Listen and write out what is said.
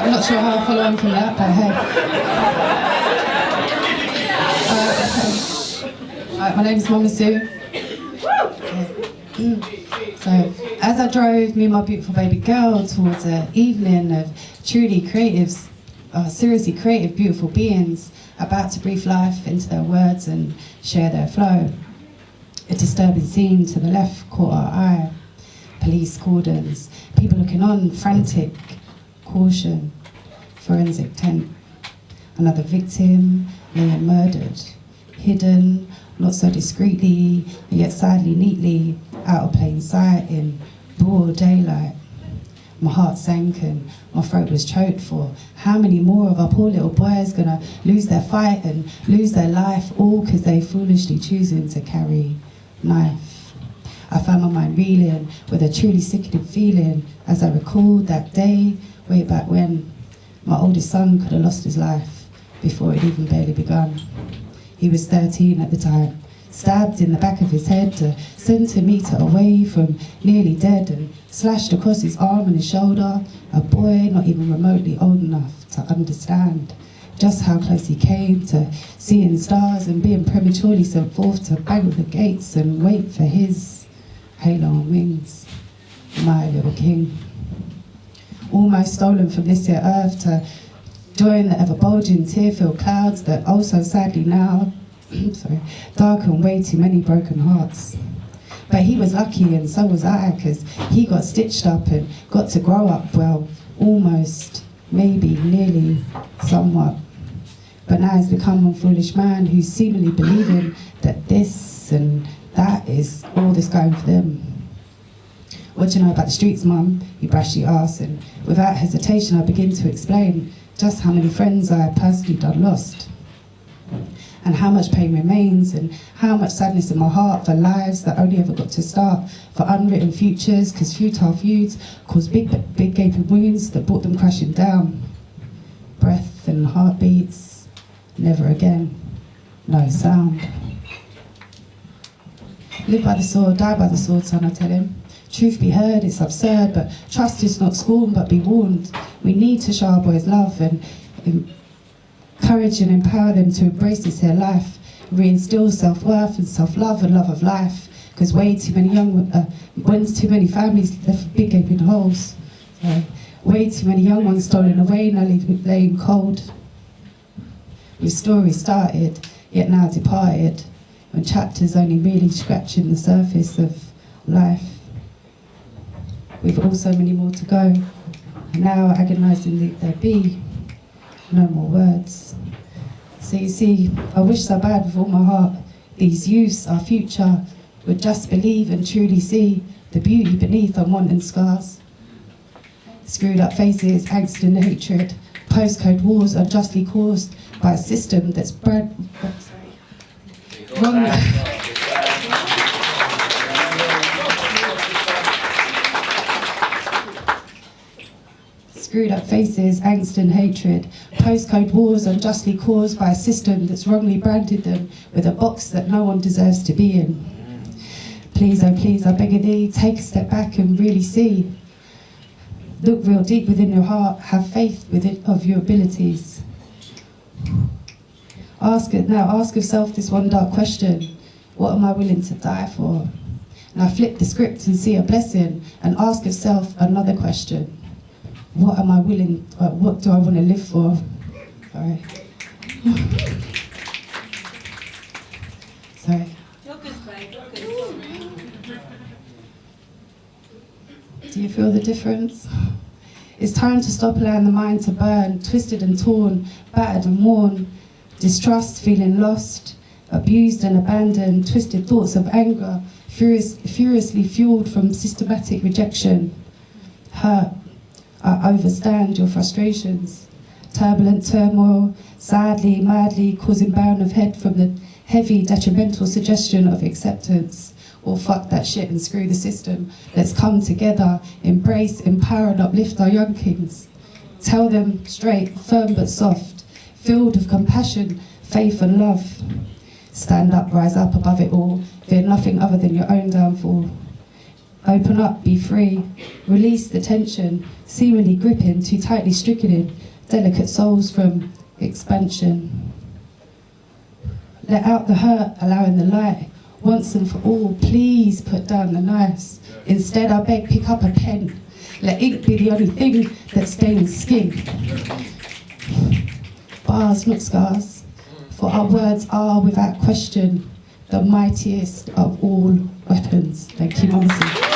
I'm not sure how I'll follow on from that, but hey. My name's Mama Sue. So, as I drove me and my beautiful baby girl towards an evening of truly creative, seriously creative, beautiful beings about to breathe life into their words and share their flow, a disturbing scene to the left caught our eye. Police cordons, people looking on, frantic, caution, forensic tent. Another victim laying murdered, hidden, not so discreetly, and yet sadly neatly, out of plain sight in broad daylight. My heart sank and my throat was choked for how many more of our poor little boys gonna lose their fight and lose their life, all because they foolishly choosing to carry knife. I found my mind reeling with a truly sickening feeling as I recalled that day way back when my oldest son could have lost his life before it even barely begun. He was 13 at the time, stabbed in the back of his head a centimetre away from nearly dead and slashed across his arm and his shoulder, a boy not even remotely old enough to understand just how close he came to seeing stars and being prematurely sent forth to bang the gates and wait for his halo on wings, my little king. Almost stolen from this here earth to join the ever-bulging tear-filled clouds that also sadly now darken way too many broken hearts. But he was lucky and so was I, because he got stitched up and got to grow up well, almost, maybe, nearly, somewhat. But now he's become one foolish man who's seemingly believing that this and that is all that's going for them. What do you know about the streets, Mum? He brashly asked, and without hesitation I begin to explain just how many friends I personally done lost, and how much pain remains, and how much sadness in my heart for lives that only ever got to start, for unwritten futures, because futile feuds caused big gaping wounds that brought them crashing down. Breath and heartbeats, never again, no sound. Live by the sword, die by the sword, son, I tell him. Truth be heard, it's absurd, but trust is not scorned, but be warned. We need to show our boys love and encourage and empower them to embrace this here life, reinstill self-worth and self-love and love of life, because way too many too many families left big gaping holes. Way too many young ones stolen away, now laying cold. With stories started, yet now departed, when chapters only really scratching the surface of life. We've all so many more to go, and now agonisingly there be no more words. So you see, I wish so bad with all my heart these youths, our future, would just believe and truly see the beauty beneath unwanted scars. Screwed up faces, angst and hatred, postcode wars unjustly caused by a system that's Screwed up faces, angst and hatred, postcode wars unjustly caused by a system that's wrongly branded them with a box that no one deserves to be in. Please, oh please, I beg of thee, take a step back and really see. Look real deep within your heart, have faith of your abilities. Ask of self this one dark question: what am I willing to die for? Now flip the script and see a blessing, and ask of self another question: what am I willing, what do I want to live for? Sorry. Sorry. Do you feel the difference? It's time to stop allowing the mind to burn, twisted and torn, battered and worn. Distrust, feeling lost, abused and abandoned, twisted thoughts of anger, furiously fueled from systematic rejection. Hurt, I overstand your frustrations. Turbulent turmoil, sadly, madly, causing bound of head from the heavy, detrimental suggestion of acceptance. Or fuck that shit and screw the system. Let's come together, embrace, empower and uplift our young kings. Tell them straight, firm but soft, filled with compassion, faith and love. Stand up, rise up above it all, fear nothing other than your own downfall. Open up, be free, release the tension, seemingly gripping, too tightly stricken in, delicate souls from expansion. Let out the hurt, allowing the light, once and for all, please put down the nice. Instead, I beg, pick up a pen, let ink be the only thing that stains skin. Bars, not scars, for our words are, without question, the mightiest of all weapons. Thank you, Monteith.